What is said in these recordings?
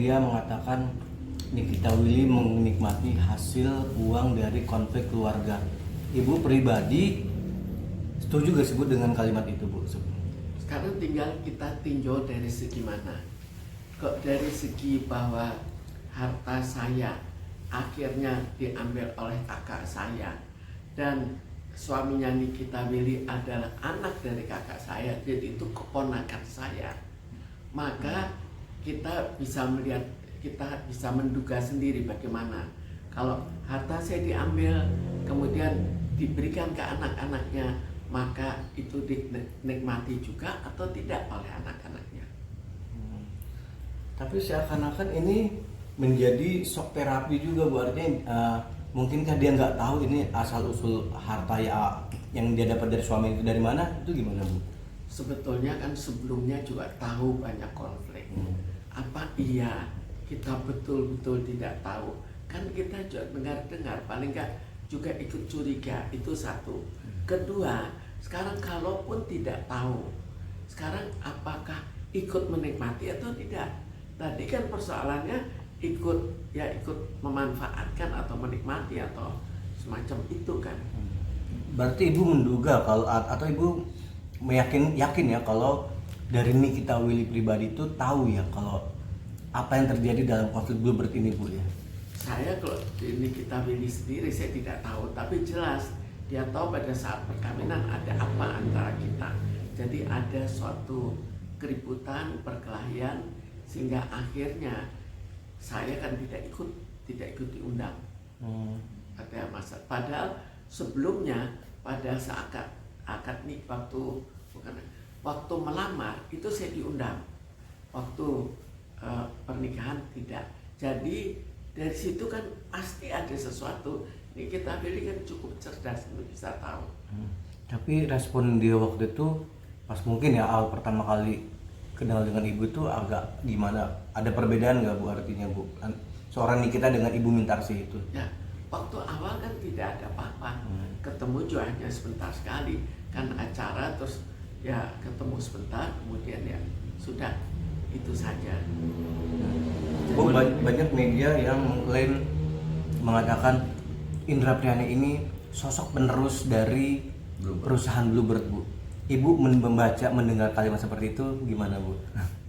media mengatakan Nikita Willy menikmati hasil uang dari konflik keluarga. Ibu pribadi setuju gak sih Bu dengan kalimat itu Bu? Sekarang tinggal kita tinjau dari segi mana. Kok dari segi bahwa harta saya akhirnya diambil oleh kakak saya dan suaminya Nikita Willy adalah anak dari kakak saya, jadi itu keponakan saya, maka kita bisa melihat, kita bisa menduga sendiri bagaimana kalau harta saya diambil kemudian diberikan ke anak-anaknya, maka itu dinikmati juga atau tidak oleh anak-anaknya. Tapi seakan-akan ini menjadi shock terapi juga Bu, artinya mungkinkah dia nggak tahu ini asal usul harta yang dia dapat dari suami itu dari mana, itu gimana Bu? Sebetulnya kan sebelumnya juga tahu banyak konflik. Apa iya kita betul-betul tidak tahu? Kan kita juga dengar-dengar, paling nggak juga ikut curiga, itu satu. Kedua, sekarang kalaupun tidak tahu, sekarang apakah ikut menikmati atau tidak? Tadi kan persoalannya ikut memanfaatkan atau menikmati atau semacam itu kan. Berarti Ibu menduga kalau atau Ibu yakin ya kalau dari Nikita Willy pribadi itu tahu ya kalau apa yang terjadi dalam konflik Bluebird ini Bu ya? Saya kalau Nikita Willy sendiri saya tidak tahu, tapi jelas dia tahu pada saat perkawinan ada apa antara kita. Jadi ada suatu keributan, perkelahian, sehingga akhirnya saya kan tidak ikut diundang. Ada masa. Padahal sebelumnya pada saat akad nih waktu melamar itu saya diundang. Waktu pernikahan tidak. Jadi dari situ kan pasti ada sesuatu. Ini kita pilih kan cukup cerdas untuk bisa tahu. Tapi respon dia waktu itu pas mungkin ya awal pertama kali kenal dengan Ibu itu agak gimana? Ada perbedaan nggak Bu artinya Bu? Seorang Nikita dengan Ibu Mintarsih itu? Ya, waktu awal kan tidak ada apa-apa. Ketemu juga hanya sebentar sekali. Kan acara terus ya ketemu sebentar, kemudian ya sudah itu saja. Bu, banyak media yang mengklaim mengatakan Indra Priani ini sosok penerus dari perusahaan Bluebird Bu. Ibu mendengar kalimat seperti itu gimana Bu?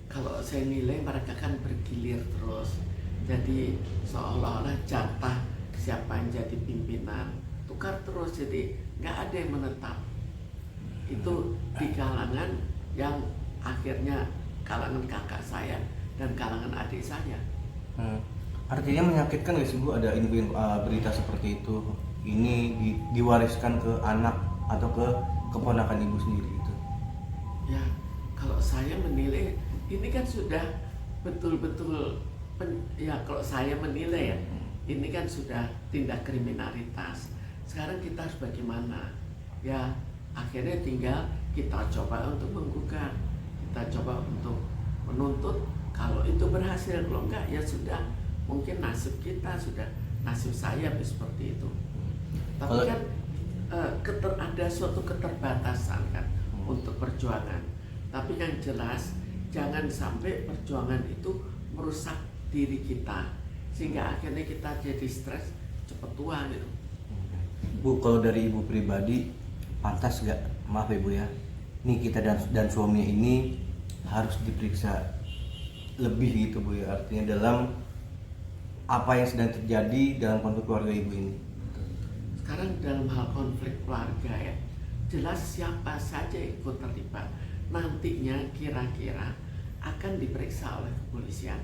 Kalau saya nilai mereka kan bergilir terus, jadi seolah-olah jatah siapa yang jadi pimpinan tukar terus, jadi nggak ada yang menetap. Itu di kalangan yang akhirnya kalangan kakak saya dan kalangan adik saya. Artinya menyakitkan nggak sih Bu ada berita seperti itu? Ini diwariskan ke anak atau ke keponakan Ibu sendiri itu? Ya, kalau saya menilai ini kan sudah betul-betul ya kalau saya menilai ya ini kan sudah tindak kriminalitas. Sekarang kita harus bagaimana? Ya akhirnya tinggal kita coba untuk menggugat, kita coba untuk menuntut. Kalau itu berhasil, kalau enggak ya sudah, mungkin nasib kita sudah, nasib saya seperti itu. Tapi kan ada suatu keterbatasan kan untuk perjuangan. Tapi yang jelas jangan sampai perjuangan itu merusak diri kita sehingga akhirnya kita jadi stres cepat tua gitu. Bu, kalau dari Ibu pribadi pantas gak, maaf ya Bu ya, Nikita dan suaminya ini harus diperiksa lebih gitu Bu ya, artinya dalam apa yang sedang terjadi dalam konflik keluarga Ibu ini. Sekarang dalam hal konflik keluarga ya jelas siapa saja yang ikut terlibat nantinya kira-kira akan diperiksa oleh kepolisian.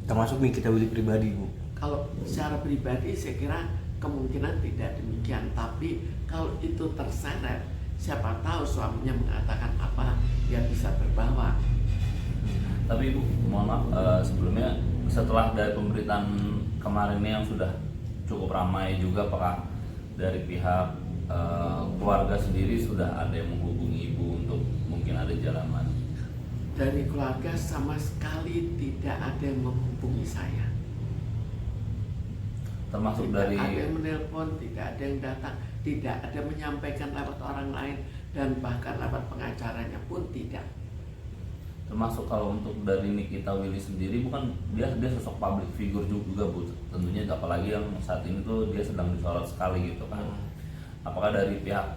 Termasuk Nikita Willy pribadi Bu? Kalau secara pribadi saya kira kemungkinan tidak demikian, tapi kalau itu terseret siapa tahu suaminya mengatakan apa yang bisa terbawa. Tapi Ibu, mohon maaf, sebelumnya setelah dari pemberitaan kemarin ini yang sudah cukup ramai juga, apakah dari pihak keluarga sendiri sudah ada yang menghubungi Ibu untuk mungkin ada jalan? Dari keluarga sama sekali tidak ada yang menghubungi saya. Termasuk tidak dari ada yang menelpon, tidak ada yang datang, tidak ada menyampaikan lewat orang lain, dan bahkan lewat pengacaranya pun tidak. Termasuk kalau untuk dari Nikita Willy sendiri, bukan dia sosok public figure juga Bu, tentunya, apalagi yang saat ini tuh dia sedang disorot sekali gitu kan. Apakah dari pihak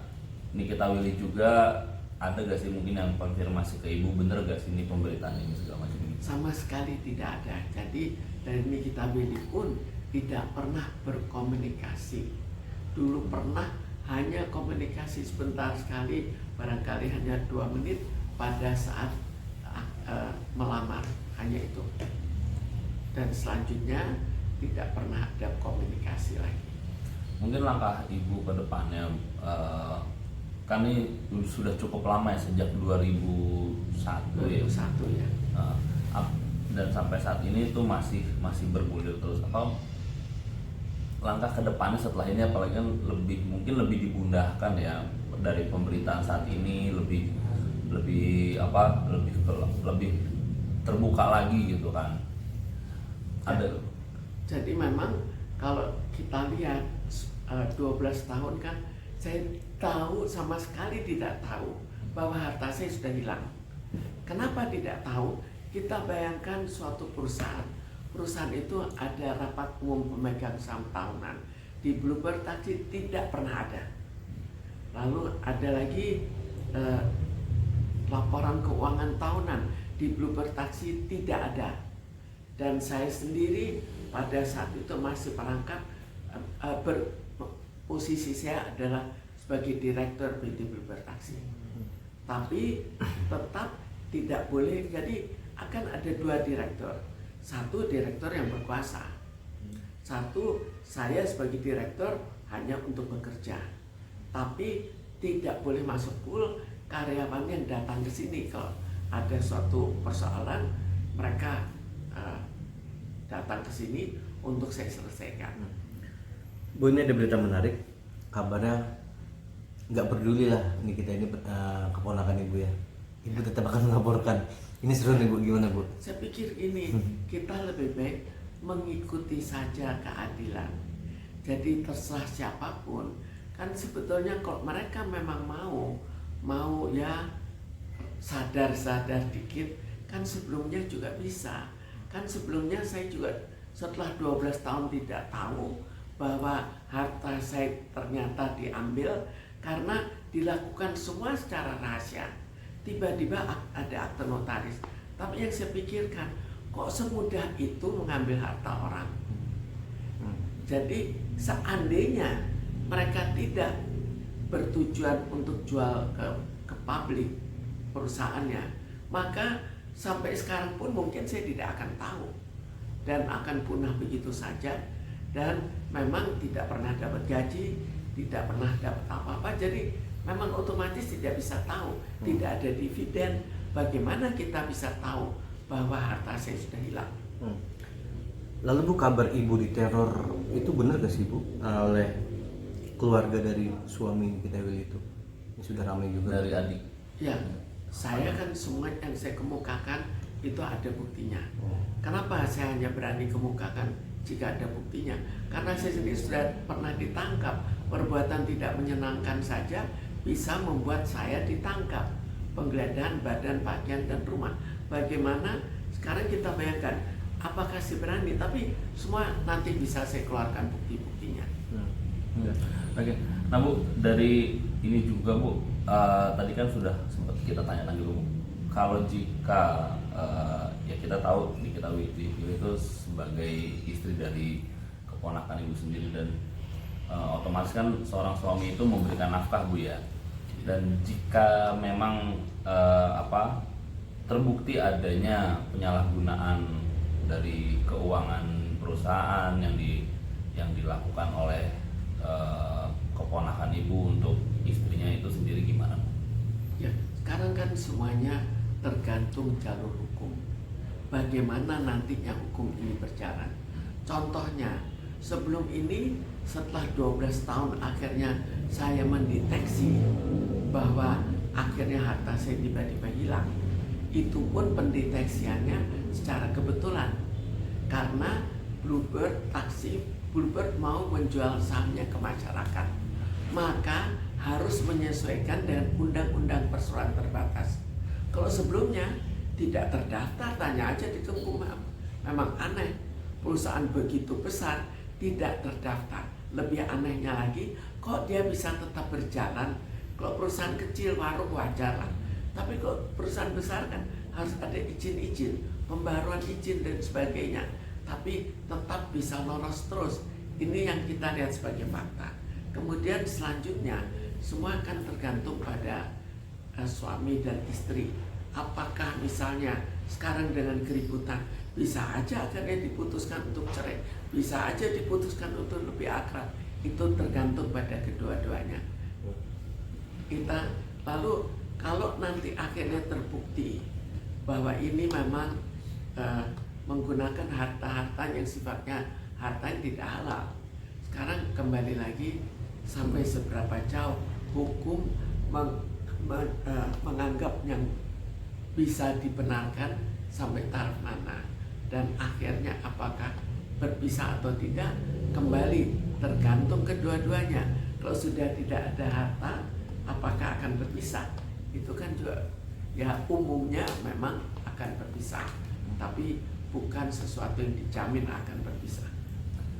Nikita Willy juga ada gak sih mungkin yang konfirmasi ke Ibu, bener gak sih ini pemberitaan ini segala macam ini? Sama sekali tidak ada. Jadi dari Nikita Willy pun tidak pernah berkomunikasi. Dulu pernah hanya komunikasi sebentar sekali, barangkali hanya 2 menit pada saat melamar, hanya itu. Dan selanjutnya tidak pernah ada komunikasi lagi. Mungkin langkah Ibu ke depannya, kan ini sudah cukup lama ya, sejak 2001 ya. 2001 ya. Dan sampai saat ini itu masih bergulir terus. Apa langkah ke depannya setelah ini, apalagi kan mungkin lebih dibundahkan ya dari pemberitaan saat ini, lebih terbuka lagi gitu kan. Ada. Jadi memang kalau kita lihat 12 tahun kan, saya tahu sama sekali tidak tahu bahwa harta saya sudah hilang. Kenapa tidak tahu? Kita bayangkan suatu perusahaan itu ada rapat umum pemegang saham tahunan. Di Bluebird Taxi tidak pernah ada. Lalu ada lagi laporan keuangan tahunan. Di Bluebird Taxi tidak ada. Dan saya sendiri pada saat itu masih perangkat, posisi saya adalah sebagai direktur PT Bluebird Taxi. Tapi tetap tidak boleh, jadi akan ada 2 direktur. Satu direktur yang berkuasa, satu saya sebagai direktur hanya untuk bekerja. Tapi tidak boleh masuk pool karyawan yang datang ke sini. Kalau ada suatu persoalan, mereka datang ke sini untuk saya selesaikan. Bu, ini ada berita menarik, kabarnya nggak peduli lah ini kita ini keponakan Ibu ya, Ibu tetap akan melaporkan. Ini seru nih Bu, gimana Bu? Saya pikir ini kita lebih baik mengikuti saja keadilan. Jadi terserah siapapun, kan sebetulnya kalau mereka memang mau ya sadar dikit, kan sebelumnya juga bisa. Kan sebelumnya saya juga setelah 12 tahun tidak tahu bahwa harta saya ternyata diambil karena dilakukan semua secara rahasia. Tiba-tiba ada akte notaris. Tapi yang saya pikirkan, kok semudah itu mengambil harta orang? Jadi seandainya mereka tidak bertujuan untuk jual ke publik perusahaannya, maka sampai sekarang pun mungkin saya tidak akan tahu dan akan punah begitu saja. Dan memang tidak pernah dapat gaji, tidak pernah dapat apa-apa, jadi memang otomatis tidak bisa tahu, tidak ada dividen. Bagaimana kita bisa tahu bahwa harta saya sudah hilang? Lalu Bu, kabar Ibu diteror itu benar gak sih Bu oleh keluarga dari suami kita Willy itu? Ini sudah ramai juga dari adik. Ya, saya kan semua yang saya kemukakan itu ada buktinya. Kenapa saya hanya berani kemukakan jika ada buktinya? Karena saya sendiri sudah pernah ditangkap. Perbuatan tidak menyenangkan saja bisa membuat saya ditangkap. Penggeledahan badan, pakaian, dan rumah. Bagaimana sekarang kita bayangkan, apakah saya berani? Tapi semua nanti bisa saya keluarkan bukti-buktinya. Oke. Nah Bu, dari ini juga Bu, tadi kan sudah sempat kita tanyakan juga Bu, kalau jika ya kita tahu Nikita Willy itu sebagai istri dari keponakan Ibu sendiri, dan otomatis kan seorang suami itu memberikan nafkah Bu ya. Dan jika memang terbukti adanya penyalahgunaan dari keuangan perusahaan yang dilakukan oleh keponakan Ibu untuk istrinya itu sendiri, gimana Bu? Ya, sekarang kan semuanya tergantung jalur hukum. Bagaimana nantinya hukum ini berjalan? Contohnya, sebelum ini setelah 12 tahun akhirnya saya mendeteksi bahwa akhirnya harta saya tiba-tiba hilang. Itu pun pendeteksiannya secara kebetulan karena Bluebird mau menjual sahamnya ke masyarakat, maka harus menyesuaikan dengan undang-undang perseroan terbatas. Kalau sebelumnya tidak terdaftar, tanya aja di Kemenkumham. Memang aneh, perusahaan begitu besar tidak terdaftar. Lebih anehnya lagi, kok dia bisa tetap berjalan. Kalau perusahaan kecil, warung wajar lah. Tapi kok perusahaan besar kan harus ada izin-izin, pembaruan izin dan sebagainya. Tapi tetap bisa lolos terus. Ini yang kita lihat sebagai fakta. Kemudian selanjutnya, semua akan tergantung pada suami dan istri. Apakah misalnya sekarang dengan keributan, bisa aja akhirnya diputuskan untuk cerai, bisa aja diputuskan untuk lebih akrab. Itu tergantung pada kedua-duanya. Kita lalu kalau nanti akhirnya terbukti bahwa ini memang menggunakan harta-harta yang sifatnya harta yang tidak halal. Sekarang kembali lagi, sampai seberapa jauh hukum menganggap yang bisa dibenarkan sampai taraf mana, dan akhirnya apakah berpisah atau tidak kembali tergantung kedua-duanya. Kalau sudah tidak ada harta, apakah akan berpisah? Itu kan juga ya umumnya memang akan berpisah, tapi bukan sesuatu yang dijamin akan berpisah.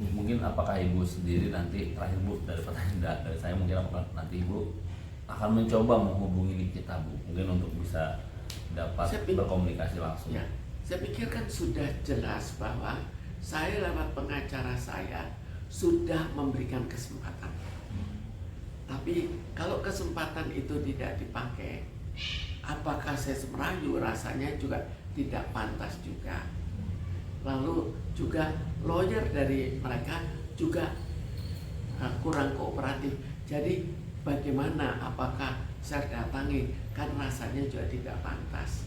Mungkin apakah Ibu sendiri nanti, terakhir Bu, dari pertanyaan dari saya, mungkin apakah nanti Ibu akan mencoba menghubungi kita Bu, mungkin untuk bisa dapat berkomunikasi langsung? Ya, saya pikir kan sudah jelas bahwa saya lewat pengacara saya sudah memberikan kesempatan. Tapi kalau kesempatan itu tidak dipakai, apakah saya merayu, rasanya juga tidak pantas juga. Lalu juga lawyer dari mereka juga kurang kooperatif. Jadi bagaimana, apakah saya datangi, kan rasanya juga tidak pantas.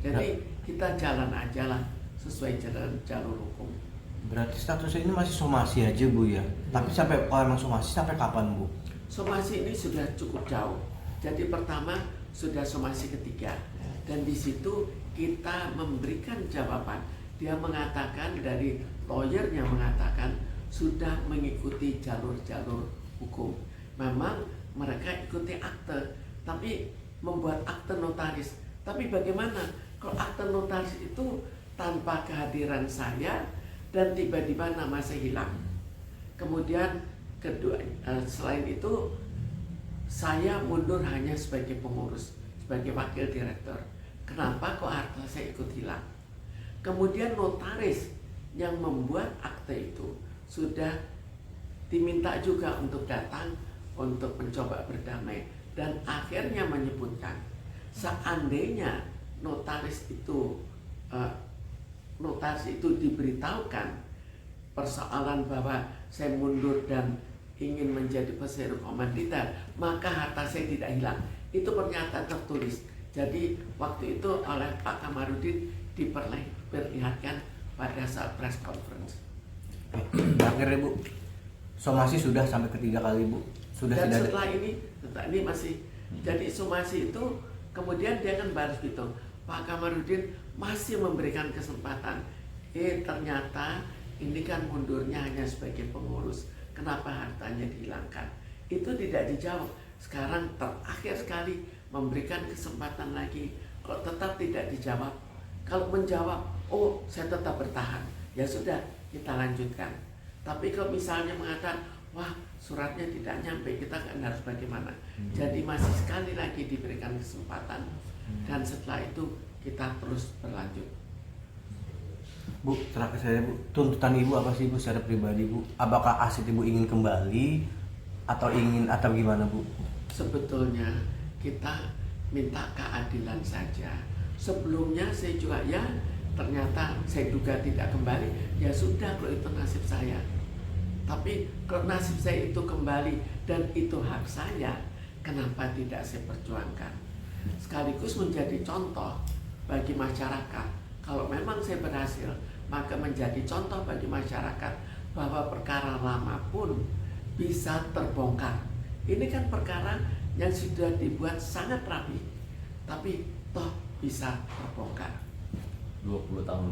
Jadi kita jalan aja lah sesuai jalur hukum. Berarti statusnya ini masih somasi aja Bu ya? Tapi sampai, kalau emang somasi sampai kapan Bu? Somasi ini sudah cukup jauh. Jadi pertama sudah somasi ketiga, dan di situ kita memberikan jawaban. Dia mengatakan, dari lawyernya mengatakan sudah mengikuti jalur-jalur hukum. Memang mereka ikuti akte, tapi membuat akte notaris. Tapi bagaimana kalau akte notaris itu tanpa kehadiran saya dan tiba-tiba nama saya hilang? Kemudian kedua, selain itu saya mundur hanya sebagai pengurus, sebagai wakil direktur. Kenapa kok harta saya ikut hilang? Kemudian notaris yang membuat akte itu sudah diminta juga untuk datang untuk mencoba berdamai, dan akhirnya menyebutkan seandainya notaris itu diberitahukan persoalan bahwa saya mundur dan ingin menjadi peserta komanditer, maka harta saya tidak hilang. Itu pernyataan tertulis. Jadi waktu itu oleh Pak Kamarudin diperlihatkan pada saat press conference. Akhirnya Bu, somasi sudah sampai ketiga kali Bu. Sudah. Dan tidak setelah ini masih. Jadi somasi itu kemudian dia kan baru gitu, Pak Kamarudin masih memberikan kesempatan. Ternyata ini kan mundurnya hanya sebagai pengurus, kenapa hartanya dihilangkan? Itu tidak dijawab. Sekarang terakhir sekali memberikan kesempatan lagi. Kalau tetap tidak dijawab, kalau menjawab, oh saya tetap bertahan, ya sudah kita lanjutkan. Tapi kalau misalnya mengatakan, wah suratnya tidak nyampe, kita kan harus bagaimana? Jadi masih sekali lagi diberikan kesempatan, dan setelah itu kita terus berlanjut. Bu, terakhir saya Bu, tuntutan Ibu apa sih Bu secara pribadi Bu? Apakah aset Ibu ingin kembali atau gimana Bu? Sebetulnya kita minta keadilan saja. Sebelumnya saya juga ya ternyata saya duga tidak kembali, ya sudah kalau itu nasib saya. Tapi kalau nasib saya itu kembali dan itu hak saya, kenapa tidak saya perjuangkan? Sekaligus menjadi contoh bagi masyarakat. Kalau memang saya berhasil, maka menjadi contoh bagi masyarakat bahwa perkara lama pun bisa terbongkar. Ini kan perkara yang sudah dibuat sangat rapi, tapi toh bisa terbongkar. 20 tahun